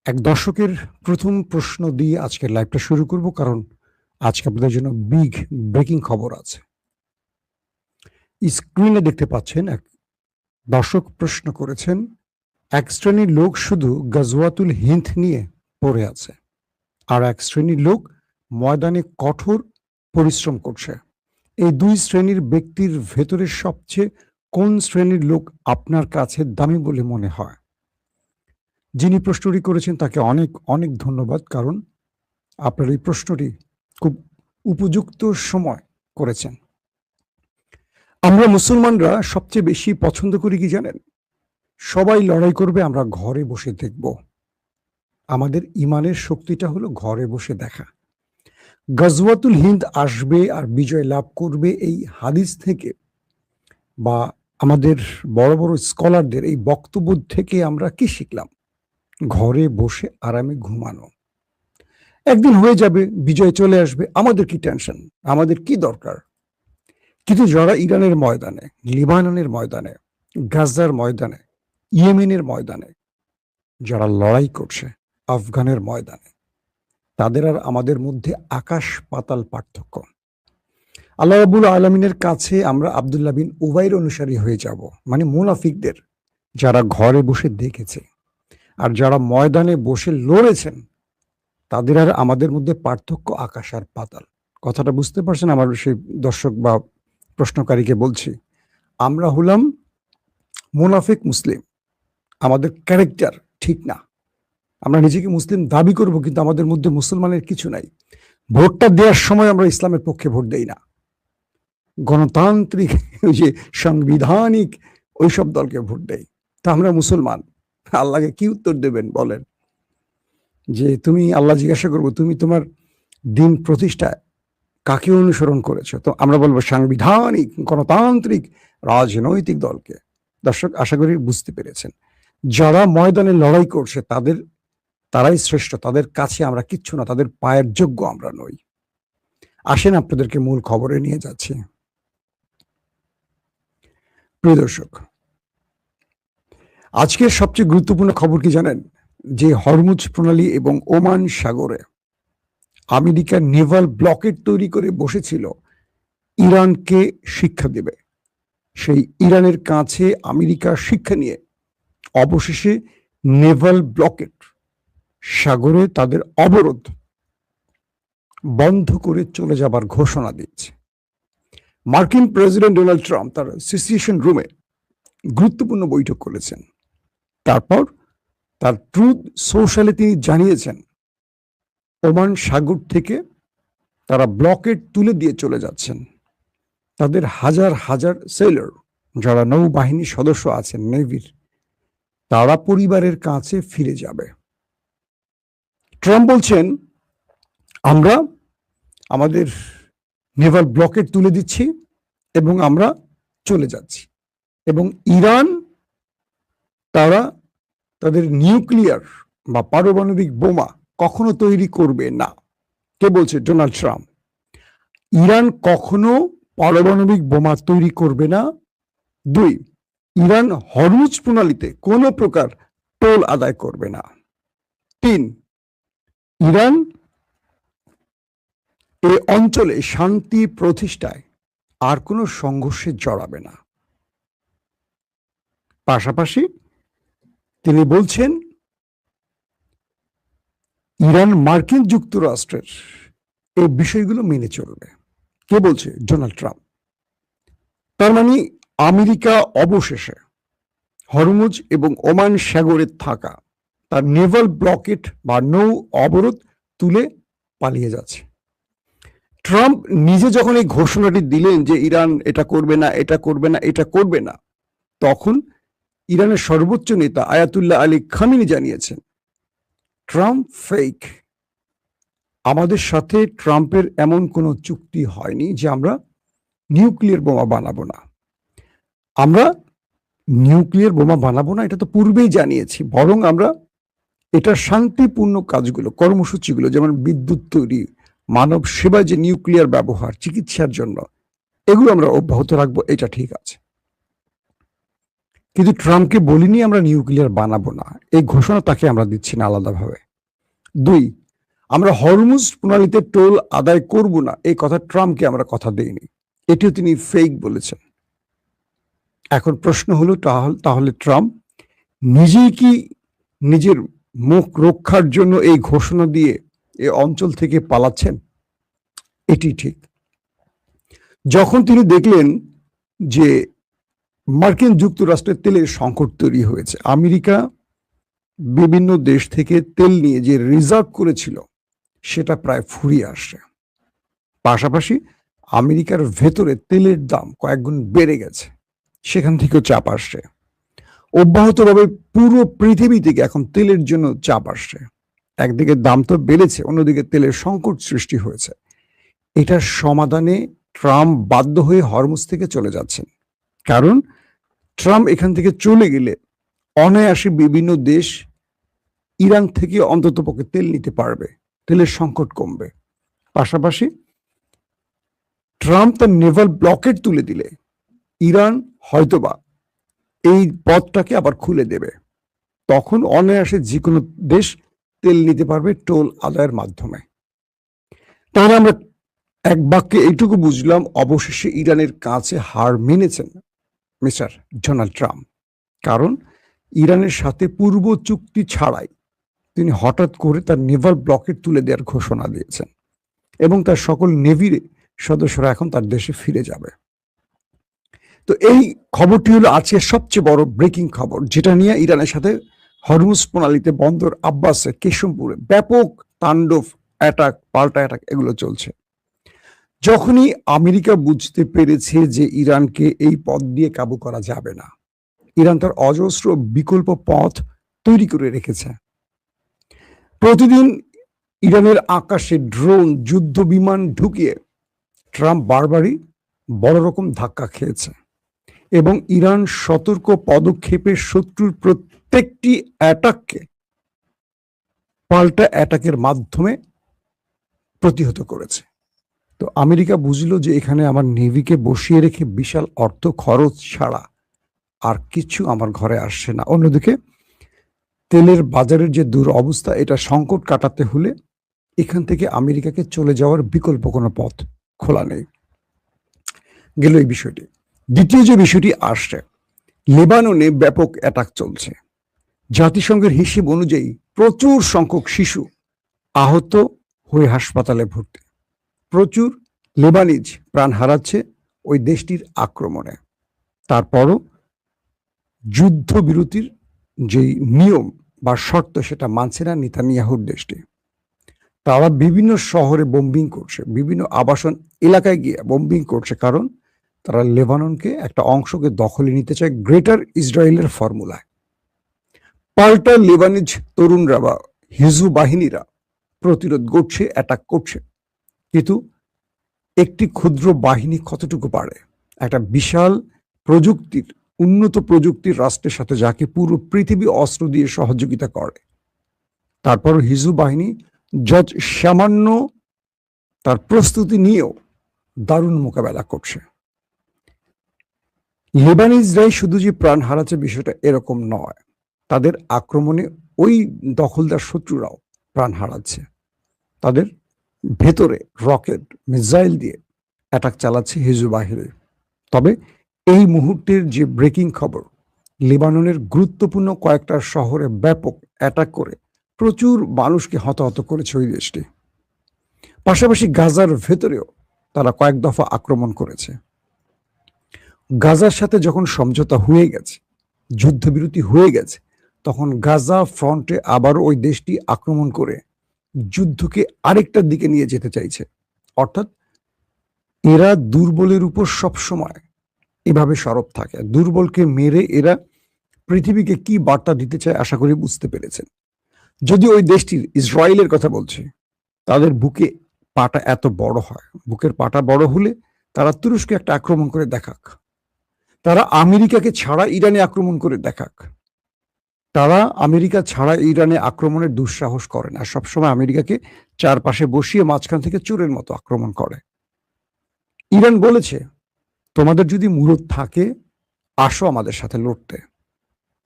এক দর্শকের প্রথম প্রশ্ন দিয়ে আজকের লাইভটা শুরু করব, কারণ আজকে আপনাদের জন্য বিগ ব্রেকিং খবর আছে। স্ক্রিনে দেখতে পাচ্ছেন, এক দর্শক প্রশ্ন করেছেন, এক শ্রেণীর লোক শুধু গাজওয়াতুল হিন্দ নিয়ে পড়ে আছে, আর এক শ্রেণীর লোক ময়দানে কঠোর পরিশ্রম করছে। এই দুই শ্রেণীর ব্যক্তির ভেতরে সবচেয়ে কোন শ্রেণীর লোক আপনার কাছে দামি বলে মনে হয়? যিনি প্রশ্নটি করেছেন তাকে অনেক অনেক ধন্যবাদ, কারণ আপনার এই প্রশ্নটি খুব উপযুক্ত সময় করেছেন। আমরা মুসলমানরা সবচেয়ে বেশি পছন্দ করি কি জানেন? সবাই লড়াই করবে, আমরা ঘরে বসে দেখব। আমাদের ইমানের শক্তিটা হলো ঘরে বসে দেখা। গজওয়াতুল হিন্দ আসবে আর বিজয় লাভ করবে, এই হাদিস থেকে বা আমাদের বড় বড় স্কলারদের এই বক্তব্য থেকে আমরা কি শিখলাম? ঘরে বসে আরামে ঘুমানো। একদিন হয়ে যাবে, বিজয় চলে আসবে, আমাদের কি টেনশন, আমাদের কি দরকার? কিন্তু যারা ইরানের ময়দানে, লিবাননের ময়দানে, গাজার ময়দানে, ইয়েমেনের ময়দানে যারা লড়াই করছে, আফগানের ময়দানে, তাদের আর আমাদের মধ্যে আকাশ পাতাল পার্থক্য। আল্লাহ রাব্বুল আলামিনের কাছে আমরা আব্দুল্লাহ বিন উবাইর অনুসারী হয়ে যাব, মানে মুনাফিকদের, যারা ঘরে বসে দেখেছে। আর যারা ময়দানে বসে লড়েছেন, তাদের আর আমাদের মধ্যে পার্থক্য আকাশ আর পাতাল। কথাটা বুঝতে পারছেন? আমার সেই দর্শক বা প্রশ্নকারীকে বলছি, আমরা হলাম মুনাফিক মুসলিম, আমাদের ক্যারেক্টার ঠিক না। আমরা নিজেকে মুসলিম দাবি করব, কিন্তু আমাদের মধ্যে মুসলমানের কিছু নাই। ভোটটা দেওয়ার সময় আমরা ইসলামের পক্ষে ভোট দেই না, গণতান্ত্রিক ওই যে সাংবিধানিক ওইসব দলকে ভোট দেই। তা আমরা মুসলমান, আল্লাহকে কি উত্তর দেবেন বলেন? যে তুমি, আল্লাহ জিজ্ঞাসা করবো, তুমি তোমার দিন প্রতিষ্ঠায় কাকে অনুসরণ করেছো? তো আমরা বলবো সাংবিধানিক গণতান্ত্রিক রাজনৈতিক দলকে। দর্শক, আশা করি বুঝতে পেরেছেন। যারা ময়দানে লড়াই করছে তারাই শ্রেষ্ঠ, তাদের কাছে আমরা কিচ্ছু না, তাদের পায়ের যোগ্য আমরা নই। আসেন আপনাদেরকে মূল খবরে নিয়ে যাচ্ছি। প্রিয় দর্শক, আজকের সবচেয়ে গুরুত্বপূর্ণ খবর কি জানেন? যে হরমুজ প্রণালী এবং ওমান সাগরে আমেরিকা নেভাল ব্লকেট তৈরি করে বসেছিল ইরানকে শিক্ষা দেবে, সেই ইরানের কাছে আমেরিকা শিক্ষা নিয়ে অবশেষে নেভাল ব্লকেট, সাগরে তাদের অবরোধ বন্ধ করে চলে যাবার ঘোষণা দিয়েছে। মার্কিন প্রেসিডেন্ট ডোনাল্ড ট্রাম্প তার সিচুয়েশন রুমে গুরুত্বপূর্ণ বৈঠক করেছেন। তারপর তার ট্রুথ সোশ্যালে তিনি জানিয়েছেন, ওমান সাগর থেকে তারা ব্লকেট তুলে দিয়ে চলে যাচ্ছেন। তাদের হাজার হাজার সেলার, যারা নৌবাহিনীর সদস্য আছেন নেভির, তারা পরিবারের কাছে ফিরে যাবে। ট্রাম্প বলছেন, আমরা আমাদের নেভাল ব্লকেট তুলে দিচ্ছি এবং আমরা চলে যাচ্ছি, এবং ইরান তারা তাদের নিউক্লিয়ার বা পারমাণবিক বোমা কখনো তৈরি করবে না। কে বলছে? Donald Trump. ইরান কখনো পারমাণবিক বোমা তৈরি করবে না। 2, ইরান হরমুজ প্রণালীতে কোনো প্রকার টোল আদায় করবে না। 3, ইরান এই অঞ্চলে শান্তি প্রতিষ্ঠায় আর কোনো সংঘর্ষে জড়াবে না। পাশাপাশি তিনি বলছেন, ইরান মার্কিন যুক্তরাষ্ট্রের এই বিষয়গুলো মেনে চলবে। কে বলছে? Donald Trump. তার মানে আমেরিকা অবশেষে হরমুজ এবং ওমান সাগরে থাকা তার নেভাল ব্লকেট বা নৌ অবরোধ তুলে পালিয়ে যাচ্ছে। ট্রাম্প নিজে যখন এই ঘোষণাটি দিলেন যে ইরান এটা করবে না, এটা করবে না, এটা করবে না, তখন ইরানের সর্বোচ্চ নেতা আয়াতুল্লাহ আলী খামেনি জানিয়েছেন, ট্রাম্প ফেক। আমাদের সাথে ট্রাম্পের এমন কোনো চুক্তি হয়নি যে আমরা নিউক্লিয়ার বোমা বানাবো না। আমরা নিউক্লিয়ার বোমা বানাবো না, এটা তো পূর্বেই জানিয়েছি। বরং আমরা এটা শান্তিপূর্ণ কাজগুলো, কর্মসূচিগুলো, যেমন বিদ্যুৎ তৈরি, মানব সেবায় যে নিউক্লিয়ার ব্যবহার, চিকিৎসার জন্য, এগুলো আমরা অব্যাহত রাখবো, এটা ঠিক আছে। কিন্তু ট্রাম্পকে বলিনি আমরা নিউক্লিয়ার বানাবো না, এই ঘোষণা তাকে আমরা দিচ্ছি না আলাদাভাবে। 2, আমরা হরমুজ প্রণালীতে টোল আদায় করব না, এই কথা ট্রাম্পকে আমরা কথা দেইনি, এটিও তিনি ফেক বলেছেন। এখন প্রশ্ন হলো তাহলে ট্রাম্প নিজেই কি নিজের মুখ রক্ষার জন্য এই ঘোষণা দিয়ে এই অঞ্চল থেকে পালাচ্ছেন? এটি ঠিক। যখন তিনি দেখলেন যে মার্কিন যুক্তরাষ্ট্রের তেলের সংকট তৈরি হয়েছে, আমেরিকা বিভিন্ন দেশ থেকে তেল নিয়ে যে রিজার্ভ করেছিল সেটা প্রায় ফুরিয়ে আসছে, পাশাপাশি আমেরিকার ভেতরে তেলের দাম কয়েকগুণ বেড়ে গেছে, সেখান থেকেও চাপ আসছে। অব্যাহতভাবে পুরো পৃথিবী থেকে এখন তেলের জন্য চাপ আসছে। একদিকে দাম তো বেড়েছে, অন্যদিকে তেলের সংকট সৃষ্টি হয়েছে। এটার সমাধানে ট্রাম্প বাধ্য হয়ে হরমুজ থেকে চলে যাচ্ছেন, কারণ ট্রাম্প এখান থেকে চলে গেলে অনায়াসে বিভিন্ন দেশ ইরান থেকে অন্ততপক্ষে তেল নিতে পারবে, তেলের সংকট কমবে। পাশাপাশি ট্রাম্প তার নেভাল ব্লকেট তুলে দিলে ইরান হয়তোবা এই পথটাকে আবার খুলে দেবে, তখন অনায়াসে যে কোনো দেশ তেল নিতে পারবে টোল আদায়ের মাধ্যমে। তাহলে আমরা এক বাক্যে এইটুকু বুঝলাম, অবশেষে ইরানের কাছে হার মেনেছেন মিস্টার ডোনাল্ড ট্রাম্প, কারণ ইরানের সাথে পূর্ব চুক্তি ছাড়াই তিনি হঠাৎ করে তার নেভাল ব্লকেট তুলে দেওয়ার ঘোষণা দিয়েছেন এবং তার সকল নেভির সদস্যরা এখন তার দেশে ফিরে যাবে। তো এই খবরটি হলো আজকের সবচেয়ে বড় ব্রেকিং খবর, যেটা নিয়ে ইরানের সাথে হরমুজ প্রণালীতে বন্দর আব্বাসে, কেশমপুরে ব্যাপক তাণ্ডব, অ্যাটাক, পাল্টা অ্যাটাক এগুলো চলছে। যখনই আমেরিকা বুঝতে পেরেছে যে ইরানকে এই পথ দিয়ে কাবু করা যাবে না, ইরান তার অজস্র বিকল্প পথ তৈরি করে রেখেছে। প্রতিদিন ইরানের আকাশে ড্রোন, যুদ্ধ বিমান ঢুকিয়ে ট্রাম্প বারবারই বড় রকম ধাক্কা খেয়েছে এবং ইরান সতর্ক পদক্ষেপে শত্রুর প্রত্যেকটি অ্যাটাককে পাল্টা অ্যাটাকের মাধ্যমে প্রতিহত করেছে। তো আমেরিকা বুঝলো যে এখানে আমার নেভিকে বসিয়ে রেখে বিশাল অর্থ খরচ ছাড়া আর কিছু আমার ঘরে আসছে না। অন্যদিকে তেলের বাজারের যে দুরবস্থা, এটা সংকট কাটাতে হলে এখান থেকে আমেরিকাকে চলে যাওয়ার বিকল্প কোনো পথ খোলা নেই। গেল এই বিষয়টি। দ্বিতীয় যে বিষয়টি আসছে, লেবাননে ব্যাপক অ্যাটাক চলছে। জাতিসংঘের হিসেব অনুযায়ী প্রচুর সংখ্যক শিশু আহত হয়ে হাসপাতালে ভর্তি। প্রচুর লেবানিজ প্রাণ হারাচ্ছে ওই দেশটির আক্রমণে। তারপরও যুদ্ধবিরতির যেই নিয়ম বা শর্ত সেটা মানছে না নেতানিয়াহুর দেশটি। তারা বিভিন্ন শহরে বোম্বিং করছে, বিভিন্ন আবাসন এলাকায় গিয়ে বোম্বিং করছে, কারণ তারা লেবাননকে একটা অংশকে দখলে নিতে চায় গ্রেটার ইসরায়েলের ফর্মুলায়। পাল্টা লেবানিজ তরুণরা বা হিজবু বাহিনীরা প্রতিরোধ করছে, অ্যাটাক করছে, কিন্তু একটি ক্ষুদ্র বাহিনী কতটুকু পারে একটা বিশাল প্রযুক্তির, উন্নত প্রযুক্তির রাষ্ট্রের সাথে, যাকে পুরো পৃথিবী অস্ত্র দিয়ে সহযোগিতা করে, তারপর হিজবু বাহিনী যত সামান্য তার প্রস্তুতি নিয়েও দারুণ মোকাবেলা করছে। লেবানিজরাই শুধু যে প্রাণ হারাচ্ছে বিষয়টা এরকম নয়, তাদের আক্রমণে ওই দখলদার শত্রুরাও প্রাণ হারাচ্ছে। তাদের ভেতরে রকেট, মিসাইল দিয়ে অ্যাটাক চালাচ্ছে হিজবু বাহিনী। তবে এই মুহূর্তের যে ব্রেকিং খবর, লেবাননের গুরুত্বপূর্ণ কয়েকটা শহরে ব্যাপক অ্যাটাক করে প্রচুর মানুষকে হতাহত করেছে ওই দেশটি। পাশাপাশি গাজার ভেতরেও তারা কয়েক দফা আক্রমণ করেছে। গাজার সাথে যখন সমঝোতা হয়ে গেছে, যুদ্ধবিরতি হয়ে গেছে, তখন গাজা ফ্রন্টে আবার ওই দেশটি আক্রমণ করে যুদ্ধকে আরেকটার দিকে নিয়ে যেতে চাইছে। অর্থাৎ এরা দুর্বলের উপর সবসময় এভাবে সরব থাকে। দুর্বলকে মেরে এরা পৃথিবীকে কি বার্তা দিতে চায় আশা করি বুঝতে পেরেছেন। যদি ওই দেশটির, ইসরায়েলের কথা বলছে, তাদের বুকে পাটা এত বড় হয়, বুকের পাটা বড় হলে তারা তুরস্কে একটা আক্রমণ করে দেখাক, তারা আমেরিকাকে ছাড়া ইরানে আক্রমণ করে দেখাক। তারা আমেরিকা ছাড়া ইরানে আক্রমণের দুঃসাহস করে না, সবসময় আমেরিকাকে চারপাশে বসিয়ে মাঝখান থেকে চোরের মতো আক্রমণ করে। ইরান বলেছে, তোমাদের যদি মুরত থাকে আসো আমাদের সাথে লড়তে,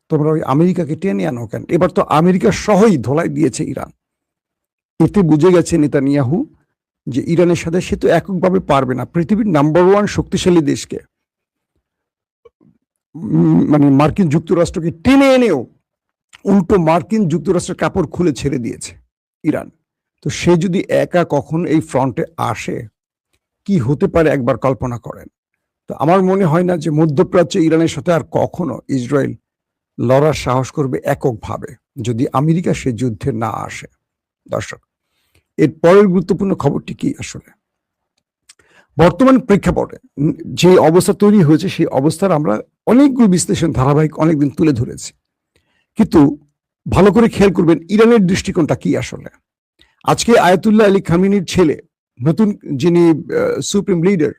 তোমরা ওই আমেরিকাকে টেনে আনো কেন? এবার তো আমেরিকা সহই ধোলাই দিয়েছে ইরান। এতে বুঝে গেছে নেতানিয়াহু যে ইরানের সাথে সে তো এককভাবে পারবে না। পৃথিবীর নাম্বার 1 শক্তিশালী দেশকে মানে মার্কিন যুক্তরাষ্ট্রকে টেনে এনেও উল্টো মার্কিন যুক্তরাষ্ট্রের কাপড় খুলে ছেড়ে দিয়েছে ইরান। তো সে যদি একা কখন এই ফ্রন্টে আসে, কি হতে পারে একবার কল্পনা করেন। তো আমার মনে হয় না যে মধ্যপ্রাচ্যে ইরানের সাথে আর কখনো ইসরায়েল লড়ার সাহস করবে এককভাবে, যদি আমেরিকা সে যুদ্ধে না আসে। দর্শক, এর পরের গুরুত্বপূর্ণ খবরটি কি? আসলে বর্তমান প্রেক্ষাপটে যে অবস্থা তৈরি হয়েছে সেই অবস্থার আমরা অনেকগুলো বিশ্লেষণ ধারাবাহিক অনেকদিন তুলে ধরেছি, কিন্তু ভালো করে খেয়াল করবেন ইরানের দৃষ্টিকোণটা কি আসলে। আজকে আয়াতুল্লাহ আলী খামেনির ছেলে, নতুন যিনি সুপ্রিম লিডার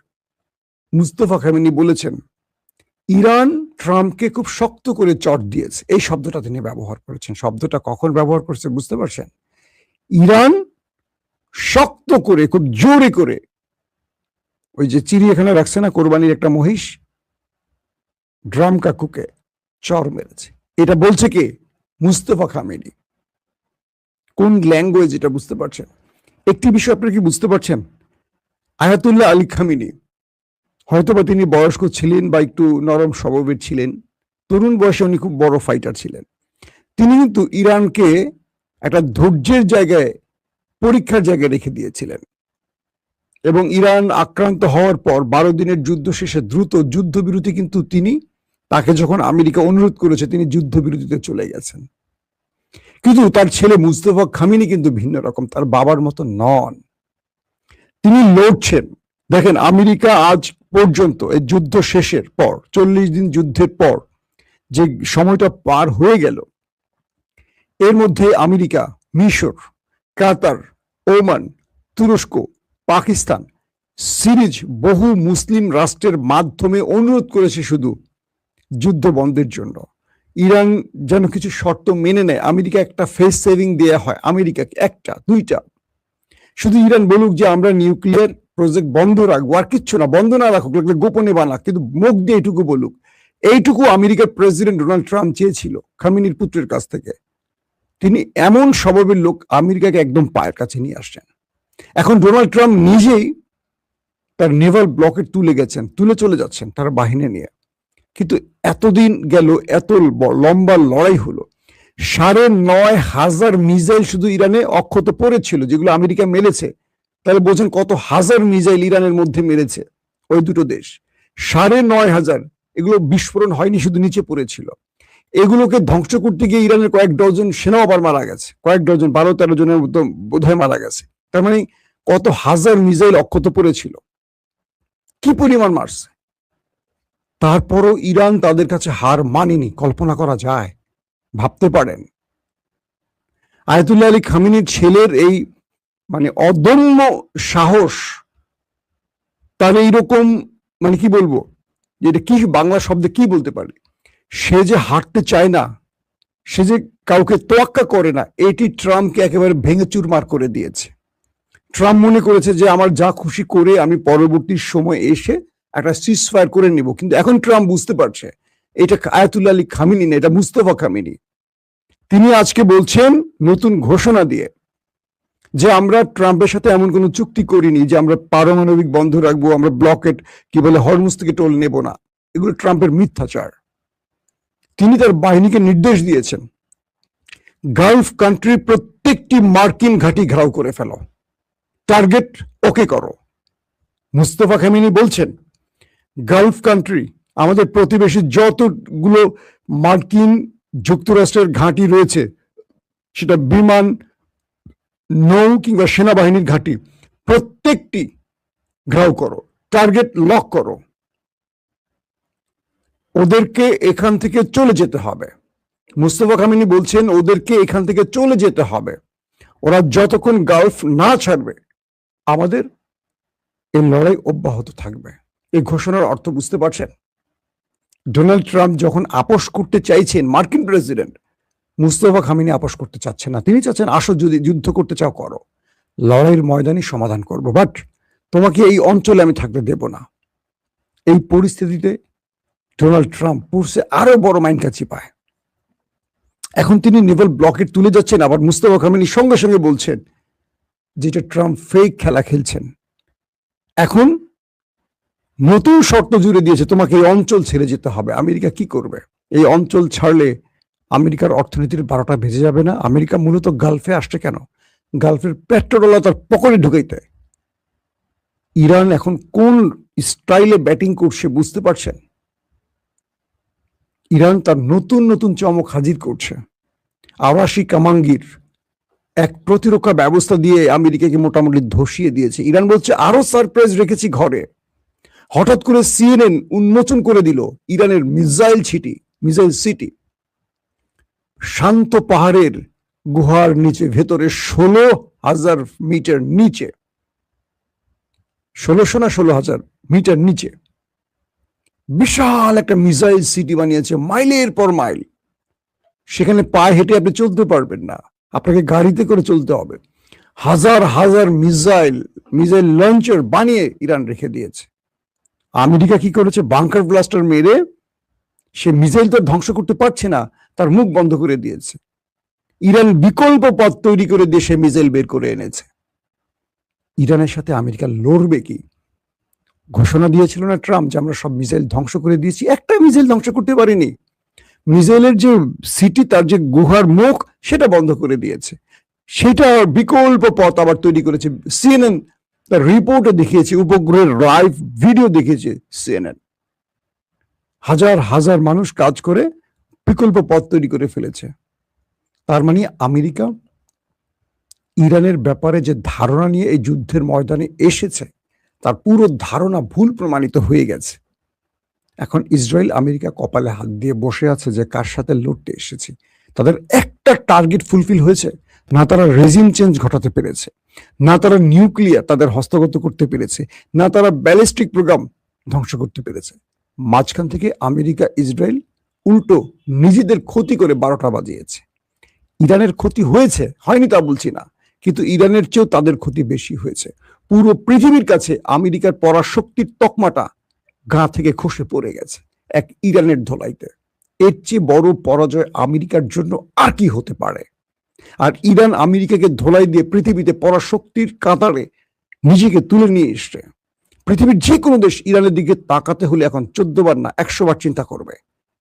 মুস্তফা খামেনি বলেছেন ইরান ট্রাম্পকে খুব শক্ত করে চট দিয়েছে। এই শব্দটা তিনি ব্যবহার করেছেন। শব্দটা কখন ব্যবহার করছে বুঝতে পারছেন? ইরান শক্ত করে, খুব জোরে করে, ওই যে চিড়িয়াখানা রাখছে না কোরবানির একটা মহিষ, ড্রাম কাকুকে চর মেরেছে। এটা বলছে কে? মুস্তফা খামেনি। কোন ল্যাঙ্গুয়েজ এটা বুঝতে পারছেন? একটি বিষয় আপনারা কি বুঝতে পারছেন? আয়াতুল্লাহ আলী খামেনি হয়তোবা তিনি বয়স্ক ছিলেন বা একটু নরম স্বভাবের ছিলেন, তরুণ বয়সে উনি খুব বড় ফাইটার ছিলেন। তিনি কিন্তু ইরানকে একটা ধৈর্যের জায়গায়, পরীক্ষার জায়গায় রেখে দিয়েছিলেন এবং ইরান আক্রান্ত হওয়ার পর 12 দিনের যুদ্ধ শেষে দ্রুত যুদ্ধবিরতি, কিন্তু তিনি, তাকে যখন আমেরিকা অনুরোধ করেছে তিনি যুদ্ধবিরতিতে চলে গেছেন। কিন্তু তার ছেলে মুস্তফা খামেনি কিন্তু ভিন্ন রকম, তার বাবার মতো নন। তিনি লড়ছেন। দেখেন, আমেরিকা আজ পর্যন্ত এই যুদ্ধ শেষের পর 40 দিন যুদ্ধের পর যে সময়টা পার হয়ে গেল, এর মধ্যে আমেরিকা মিশর, কাতার, ওমান, তুরস্ক, পাকিস্তান সিরিজ বহু মুসলিম রাষ্ট্রের মাধ্যমে অনুরোধ করেছে শুধু যুদ্ধ বন্ধের জন্য। ইরান যেন কিছু শর্ত মেনে নেয়, আমেরিকা একটা ফেস সেভিং দেয়া হয় আমেরিকাকে, একটা দুইটা, শুধু ইরান বলুক যে আমরা নিউক্লিয়ার প্রজেক্ট বন্ধ রাখবো, আর কিচ্ছু না, বন্ধ না রাখুক, গোপনে বানাক, কিন্তু মুখ দিয়ে এইটুকু বলুক। এইটুকু আমেরিকার প্রেসিডেন্ট ডোনাল্ড ট্রাম্প চেয়েছিল খামেনির পুত্রের কাছ থেকে। তিনি এমন স্বভাবের লোক, আমেরিকাকে একদম পায়ের কাছে নিয়ে আসছেন। এখন ডোনাল্ড ট্রাম্প নিজেই তার নেভাল ব্লকেট তুলে চলে যাচ্ছেন তার বাহিনী নিয়ে। কিন্তু এতদিন গেল, এত লম্বা লড়াই হলো, 9,500 মিসাইল শুধু ইরানে অক্ষত পড়েছিল, যেগুলো আমেরিকা মেরেছে। তাহলে বোঝেন কত হাজার মিসাইল ইরানের মধ্যে মেরেছে ওই দুটো দেশ। 9,500, এগুলো বিস্ফোরণ হয়নি, শুধু নিচে পড়েছিল। এগুলোকে ধ্বংস করতে গিয়ে ইরানের কয়েক ডজন সেনাও আবার মারা গেছে, কয়েক ডজন, 12-13 জনের মতো বোধহয় মারা গেছে। তার মানে কত হাজার মিসাইল অক্ষত পড়েছিল, কি পরিমাণ মারছে। তারপরও ইরান তাদের কাছে হার মানেনি। কল্পনা করা যায়? ভাবতে পারেন? আয়াতুল্লাহ আলী খামেনির ছেলের এই মানে অদম্য সাহস, তার এইরকম মানে কি বলবো, যেটা কি বাংলা শব্দে কি বলতে পারে, সে যে হাঁটতে চায় না, সে যে কাউকে তোয়াক্কা করে না, এটি ট্রাম্পকে একেবারে ভেঙে চুরমার করে দিয়েছে। ট্রাম্প মনে করেছে যে আমার যা খুশি করে আমি পরবর্তী সময় এসে একটা সিজফায়ার করে নিব, কিন্তু এখন ট্রাম্প বুঝতে পারছে এটা আয়াতুল্লাহ আলী খামেনি না, এটা মুস্তফা খামেনি। তিনি আজকে বলছেন নতুন ঘোষণা দিয়ে যে আমরা ট্রাম্পের সাথে এমন কোনো চুক্তি করিনি যে আমরা পারমাণবিক বন্ধ রাখবো, আমরা ব্লকেট কি বলে হরমুজ থেকে টোল নেব না। এগুলো ট্রাম্পের মিথ্যাচার। তিনি তার বাহিনীকে নির্দেশ দিয়েছেন গালফ কান্ট্রির প্রত্যেকটি মার্কিন ঘাঁটি ঘেরাও করে ফেলো, টার্গেট ওকে করো। মুস্তফা খামেনি বলছেন গালফ কান্ট্রি, আমাদের প্রতিবেশী যতগুলো মার্কিন যুক্তরাষ্ট্রের ঘাঁটি রয়েছে, সেটা বিমান, নৌ কিংবা সেনাবাহিনীর ঘাঁটি, প্রত্যেকটি ঘেরাও করো, টার্গেট লক করো, ওদেরকে এখান থেকে চলে যেতে হবে। মুস্তফা খামেনি বলছেন ওদেরকে এখান থেকে চলে যেতে হবে। ওরা যতক্ষণ গালফ না ছাড়বে আমাদের এই লড়াই অব্যাহত থাকবে। এই ঘোষণার অর্থ বুঝতে পারছেন? ডোনাল্ড ট্রাম্প যখন আপোষ করতে চাইছেন, মার্কিন প্রেসিডেন্ট, মুস্তফা খামেনি আপোষ করতে চাচ্ছেন না। তিনি চাচ্ছেন আসো, যদি যুদ্ধ করতে চাও করো, লড়াইয়ের ময়দানে সমাধান করবো, বাট তোমাকে এই অঞ্চলে আমি থাকতে দেব না। এই পরিস্থিতিতে ডোনাল্ড ট্রাম্প পড়ছে আরো বড় মাইনকাচি পায়। এখন তিনি নেভাল ব্লকেট তুলে যাচ্ছেন, আবার মুস্তাফা খামেনি সঙ্গে সঙ্গে বলছেন যেটা ট্রাম্প ফেক খেলা খেলছেন। এখন নতুন শর্ত জুড়ে দিয়েছে, তোমাকে এই অঞ্চল ছেড়ে যেতে হবে। আমেরিকা কি করবে? এই অঞ্চল ছাড়লে আমেরিকার অর্থনীতির 12টা বেজে যাবে না? আমেরিকা মূলত গালফে আসছে কেন? গালফের পেট্রোল তার পকেটে ঢুকাইতে। ইরান এখন কোন স্টাইলে ব্যাটিং করছে বুঝতে পারছেন? ইরান তার নতুন নতুন চমক হাজির করছে। আওয়াসি কামাঙ্গির এক প্রতিরক্ষা ব্যবস্থা দিয়ে আমেরিকাকে মোটামুটি ধসিয়ে দিয়েছে। ইরান বলছে আরো সারপ্রাইজ রেখেছি ঘরে। হঠাৎ করে সিএনএন উন্মোচন করে দিল ইরানের মিসাইল সিটি শান্ত পাহাড়ের গুহার নিচে, ভেতরে 16,000 মিটার নিচে, 1600 না 16,000 মিটার নিচে বিশাল একটা মিসাইল সিটি বানিয়েছে, মাইলের পর মাইল। সেখানে পায়ে হেঁটে আপনি চলতে পারবেন না, আপনাকে গাড়িতে করে চলতে হবে। হাজার হাজার মিসাইল লঞ্চার বানিয়ে ইরান রেখে দিয়েছে। আমেরিকা কি করেছে? বাংকার ব্লাস্টার মেরে সে মিসাইল তো ধ্বংস করতে পারছে না, তার মুখ বন্ধ করে দিয়েছে। ইরান বিকল্প পথ তৈরি করে দিয়ে সে মিসাইল বের করে এনেছে। ইরানের সাথে আমেরিকা লড়বে কি? ঘোষণা দিয়েছিল না ট্রাম্প যে আমরা সব মিসাইল ধ্বংস করে দিয়েছি? একটা মিসাইল ধ্বংস করতে পারিনি। মিসাইলের যে সিটি, তার যে গুহার মুখ, সেটা বন্ধ করে দিয়েছে। সেটা বিকল্প পথ আবার তৈরি করেছে। সিএনএন তার রিপোর্টে দেখিয়েছে, উপগ্রহের লাইভ ভিডিও দেখিয়েছে সিএনএন। হাজার হাজার মানুষ কাজ করে বিকল্প পথ তৈরি করে ফেলেছে। তার মানে আমেরিকা ইরানের ব্যাপারে যে ধারণা নিয়ে এই যুদ্ধের ময়দানে এসেছে, তার পুরো ধারণা ভুল প্রমাণিত হয়ে গেছে। এখন ইসরায়েল আমেরিকা কপালে হাত দিয়ে বসে আছে যে কার সাথে লড়তে এসেছি। তাদের একটা টার্গেট ফুলফিল হয়েছে না, তারা রেজিম চেঞ্জ ঘটাতে পেরেছে, না তারা নিউক্লিয়ার তাদের হস্তগত করতে পেরেছে, না তারা ব্যালিস্টিক প্রোগ্রাম ধ্বংস করতে পেরেছে। মাঝখান থেকে আমেরিকা ইসরায়েল উল্টো নিজেদের ক্ষতি করে 12টা বাজিয়েছে। ইরানের ক্ষতি হয়েছে, হয়নি তা বলছি না, কিন্তু ইরানের চেয়েও তাদের ক্ষতি বেশি হয়েছে। পুরো পৃথিবীর কাছে আমেরিকার পরাশক্তির তকমাটা গা থেকে খসে পড়ে গেছে এক ইরানের ধোলাইতে। এর চেয়ে বড় পরাজয় আমেরিকার জন্য আর কি হতে পারে? আর ইরান আমেরিকাকে ধোলাই দিয়ে পৃথিবীতে পরাশক্তির কাতারে নিজেকে তুলে নিয়ে এসছে। পৃথিবীর যে কোনো দেশ ইরানের দিকে তাকাতে হলে এখন 14 বার না 100 বার চিন্তা করবে।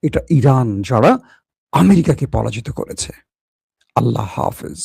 এটা ইরান যারা আমেরিকাকে পরাজিত করেছে। আল্লাহ হাফেজ।